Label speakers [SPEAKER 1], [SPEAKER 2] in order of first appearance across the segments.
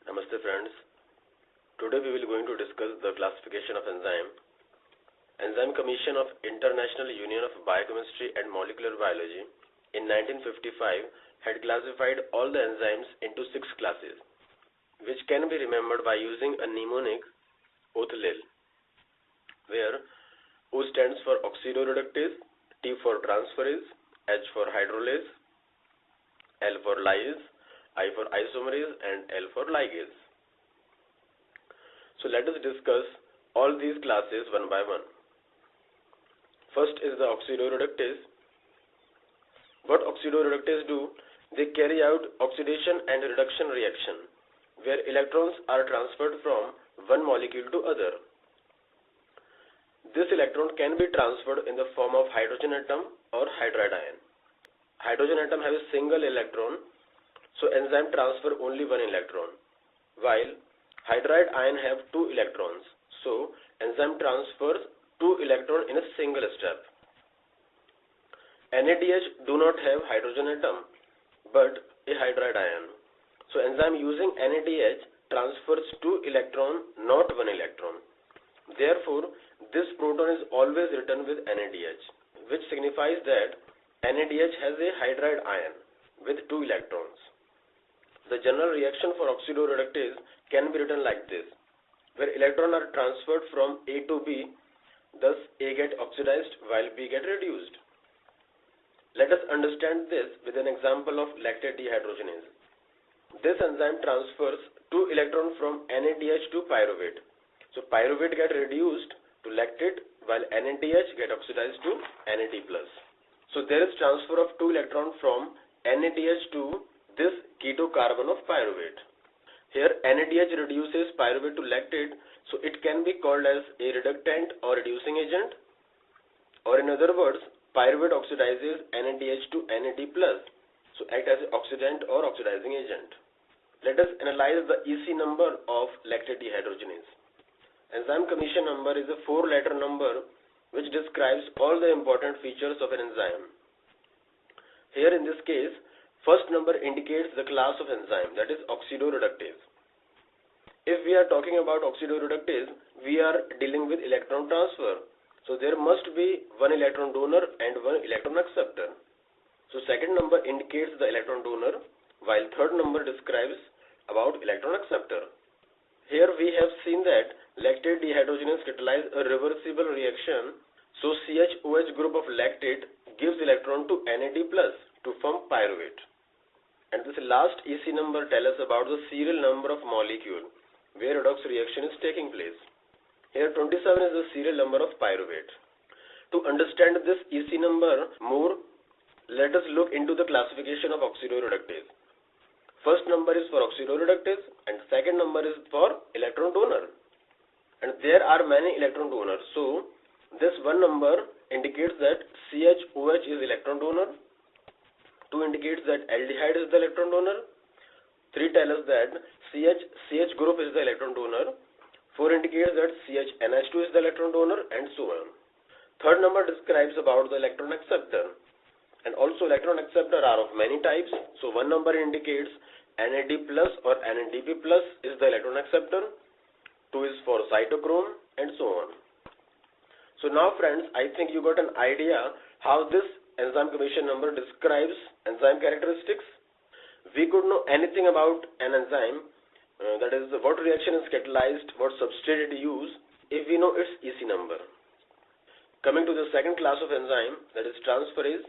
[SPEAKER 1] Namaste friends. Today we will going to discuss the classification of enzyme. Enzyme Commission of International Union of Biochemistry and Molecular Biology in 1955 had classified all the enzymes into 6 classes, which can be remembered by using a mnemonic OTHLIL, where O stands for Oxido Reductase, T for Transferase, H for Hydrolase, L for Lyase, I for Isomerase and L for Ligase. So let us discuss all these classes one by one. First is the Oxido Reductase. What Oxido Reductase do? They carry out oxidation and reduction reaction, where electrons are transferred from one molecule to other. This electron can be transferred in the form of hydrogen atom or hydride ion. Hydrogen atom has a single electron, so enzyme transfer only one electron, while hydride ion have 2 electrons, so enzyme transfers 2 electrons in a single step. NADH do not have hydrogen atom but a hydride ion, so enzyme using NADH transfers 2 electrons, not 1 electron. Therefore, this proton is always written with NADH, which signifies that NADH has a hydride ion with 2 electrons. The general reaction for oxido reductase can be written like this, where electrons are transferred from A to B, thus A get oxidized while B get reduced. Let us understand this with an example of lactate dehydrogenase. This enzyme transfers 2 electrons from NADH to pyruvate. So pyruvate get reduced to lactate while NADH get oxidized to NAD+. So there is transfer of 2 electrons from NADH to this keto carbon of pyruvate. Here NADH reduces pyruvate to lactate, so it can be called as a reductant or reducing agent, or in other words, pyruvate oxidizes NADH to NAD+, so act as an oxidant or oxidizing agent. Let us analyze the EC number of lactate dehydrogenase. Enzyme commission number is a 4-letter number which describes all the important features of an enzyme. Here in this case, first number indicates the class of enzyme, that is oxido reductase. If we are talking about oxido reductase, we are dealing with electron transfer. So there must be one electron donor and one electron acceptor. So second number indicates the electron donor, while third number describes about electron acceptor. Here we have seen that lactate dehydrogenase catalyze a reversible reaction. So CH-OH group of lactate gives electron to NAD+ to form pyruvate. And this last EC number tells us about the serial number of molecule where redox reaction is taking place. Here 27 is the serial number of pyruvate. To understand this EC number more, let us look into the classification of oxido reductase. First number is for oxido reductase and second number is for electron donor. And there are many electron donors. So this one number indicates that CH-OH is electron donor. 2 indicates that aldehyde is the electron donor. 3 tells us that CH group is the electron donor. 4 indicates that CH-NH2 is the electron donor, and so on. Third number describes about the electron acceptor. And also electron acceptor are of many types. So one number indicates NAD+ or NADP+ is the electron acceptor. 2 is for cytochrome, and so on. So now friends, I think you got an idea how this enzyme commission number describes enzyme characteristics. We could know anything about an enzyme, that is what reaction is catalyzed, what substrate it use, if we know its EC number. Coming to the second class of enzyme, that is transferase.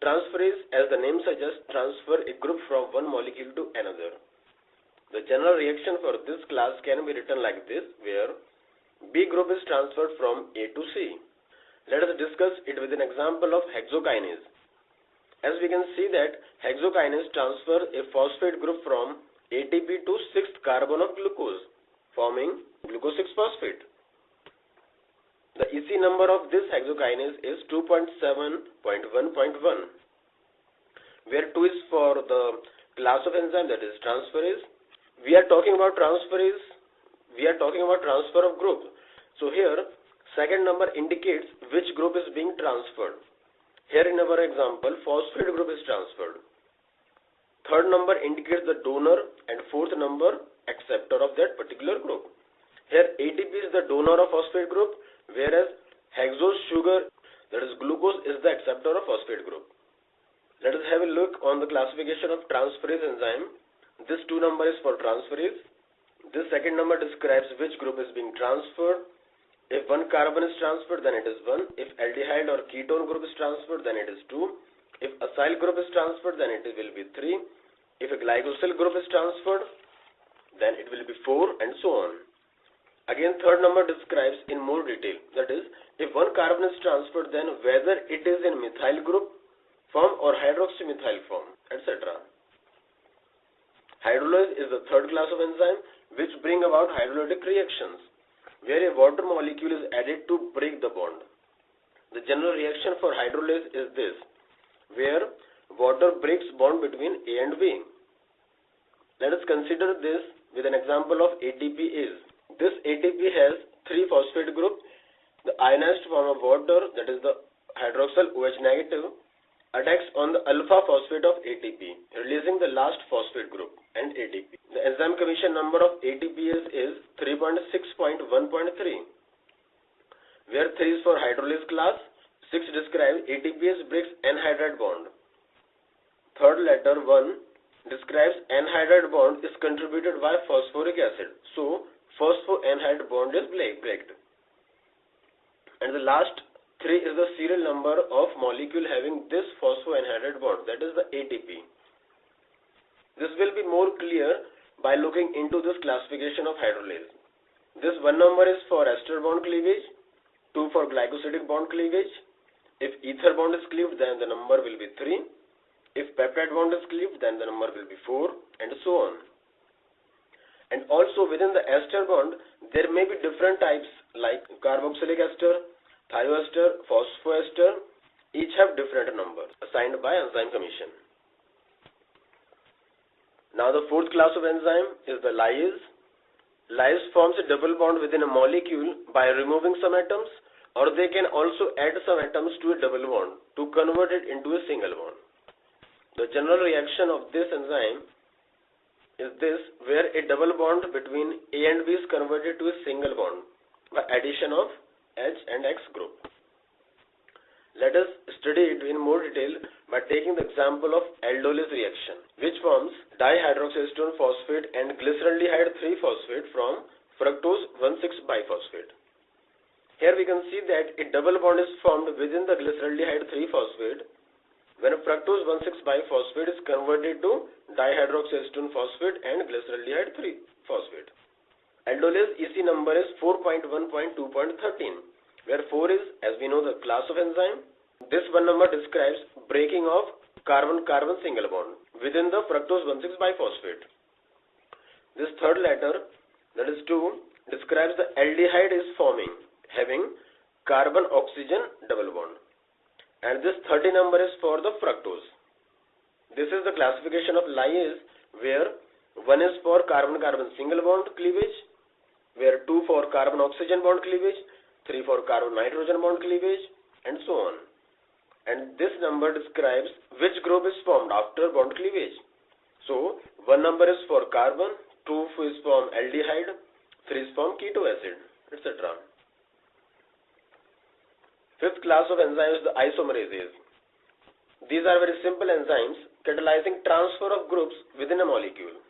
[SPEAKER 1] Transferase, as the name suggests, transfer a group from one molecule to another. The general reaction for this class can be written like this, where B group is transferred from A to C. Let us discuss it with an example of hexokinase. As we can see that hexokinase transfers a phosphate group from ATP to 6th carbon of glucose, forming glucose 6-phosphate. The EC number of this hexokinase is 2.7.1.1, where 2 is for the class of enzyme, that is transferase. We are talking about transferase, we are talking about transfer of group. So here, second number indicates which group is being transferred. Here in our example, phosphate group is transferred. Third number indicates the donor and fourth number acceptor of that particular group. Here ATP is the donor of phosphate group, whereas hexose sugar, that is glucose, is the acceptor of phosphate group. Let us have a look on the classification of transferase enzyme. This 2 number is for transferase. This second number describes which group is being transferred. If one carbon is transferred, then it is 1. If aldehyde or ketone group is transferred, then it is 2. If acyl group is transferred, then it will be 3. If a glycosyl group is transferred, then it will be 4, and so on. Again, third number describes in more detail. That is, if one carbon is transferred, then whether it is in methyl group form or hydroxymethyl form, etc. Hydrolase is the third class of enzyme which bring about hydrolytic reactions, where a water molecule is added to break the bond. The general reaction for hydrolase is this, where water breaks bond between A and B. Let us consider this with an example of ATP is. This ATP has 3 phosphate group. The ionized form of water, that is the hydroxyl OH negative, attacks on the alpha phosphate of ATP, releasing the last phosphate group and ATP. The enzyme commission number of ATPase is 3.6.1.3, where 3 is for hydrolase class, 6 describes ATPase breaks anhydride bond. Third letter 1 describes anhydride bond is contributed by phosphoric acid. So phosphoanhydride bond is breaked. And the last 3 is the serial number of molecule having this phosphoanhydride bond, that is the ATP. This will be more clear by looking into this classification of hydrolase. This 1 number is for ester bond cleavage, 2 for glycosidic bond cleavage. If ether bond is cleaved, then the number will be 3. If peptide bond is cleaved, then the number will be 4, and so on. And also within the ester bond, there may be different types like carboxylic ester, thioester, phosphoester. Each have different numbers assigned by enzyme commission. Now the fourth class of enzyme is the lyase. Lyase forms a double bond within a molecule by removing some atoms, or they can also add some atoms to a double bond to convert it into a single bond. The general reaction of this enzyme is this, where a double bond between A and B is converted to a single bond by addition of H and X group. Let us study it in more detail by taking the example of Aldolase reaction, which forms dihydroxyacetone phosphate and glyceraldehyde 3-phosphate from fructose 1,6-biphosphate. Here we can see that a double bond is formed within the glyceraldehyde 3-phosphate when fructose 1,6-biphosphate is converted to dihydroxyacetone phosphate and glyceraldehyde 3-phosphate. Aldolase EC number is 4.1.2.13, where 4 is, as we know, the class of enzyme. This 1 number describes breaking of carbon-carbon single bond within the fructose 1,6-biphosphate. This third letter, that is 2, describes the aldehyde is forming, having carbon-oxygen double bond. And this 30 number is for the fructose. This is the classification of lyase, where 1 is for carbon-carbon single bond cleavage, where 2 for carbon-oxygen bond cleavage, 3 for carbon-nitrogen bond cleavage, and so on. And this number describes which group is formed after bond cleavage. So 1 number is for carbon, 2 is from aldehyde, 3 is from keto acid, etc. Fifth class of enzymes is the isomerases. These are very simple enzymes catalyzing transfer of groups within a molecule.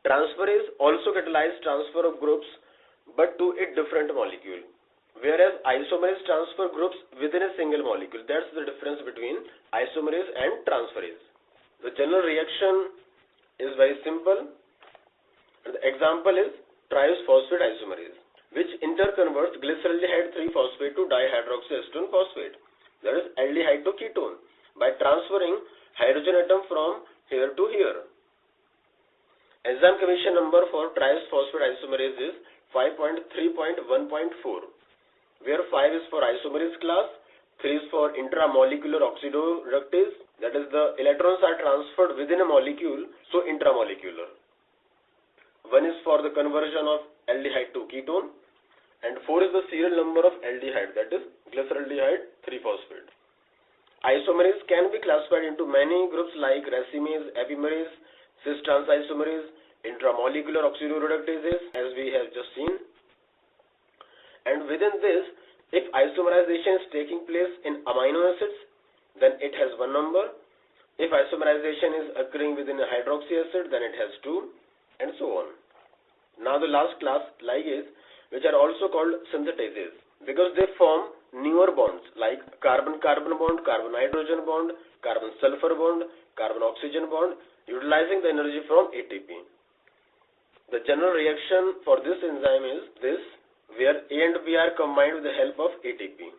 [SPEAKER 1] Transferase also catalyzes transfer of groups but to a different molecule, whereas isomerase transfer groups within a single molecule. That's the difference between isomerase and transferase. The general reaction is very simple. The example is triose phosphate isomerase, which interconverts glyceraldehyde 3-phosphate to dihydroxyacetone phosphate, that is aldehyde to ketone, by transferring hydrogen atom from here to here. Enzyme commission number for triose phosphate isomerase is 5.3.1.4, where 5 is for isomerase class, 3 is for intramolecular oxido reductase, that is the electrons are transferred within a molecule, so intramolecular. 1 is for the conversion of aldehyde to ketone, and 4 is the serial number of aldehyde, that is glyceraldehyde 3-phosphate. Isomerase can be classified into many groups like racemase, epimerase, cis trans isomerase, intramolecular oxidoreductases, as we have just seen. And within this, if isomerization is taking place in amino acids, then it has one number. If isomerization is occurring within a hydroxy acid, then it has two, and so on. Now the last class, ligase, which are also called synthetases, because they form newer bonds like carbon-carbon bond, carbon-hydrogen bond, carbon-sulfur bond, carbon-oxygen bond, utilizing the energy from ATP. The general reaction for this enzyme is this, where A and B are combined with the help of ATP.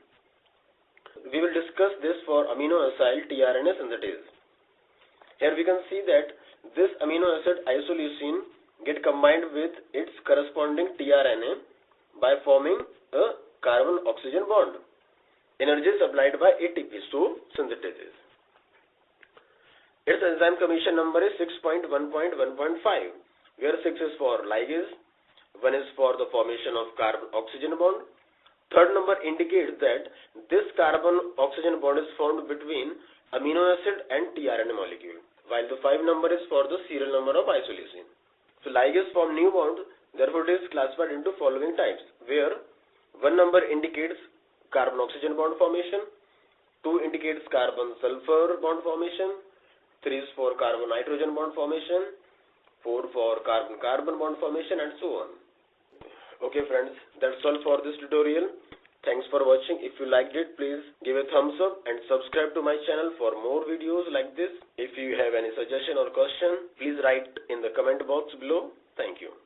[SPEAKER 1] We will discuss this for aminoacyl-Trna synthetase. Here we can see that this amino acid isoleucine get combined with its corresponding tRNA by forming a carbon-oxygen bond. Energy supplied by ATP, so synthetases. Its enzyme commission number is 6.1.1.5, where 6 is for ligase, 1 is for the formation of carbon-oxygen bond. Third number indicates that this carbon-oxygen bond is formed between amino acid and tRNA molecule, while the 5 number is for the serial number of isoleucine. So ligase form new bond, therefore it is classified into following types, where 1 number indicates carbon-oxygen bond formation, 2 indicates carbon-sulfur bond formation, 3 is for carbon-nitrogen bond formation, 4 for carbon-carbon bond formation, and so on. Okay friends, that's all for this tutorial. Thanks for watching. If you liked it, please give a thumbs up and subscribe to my channel for more videos like this. If you have any suggestion or question, please write in the comment box below. Thank you.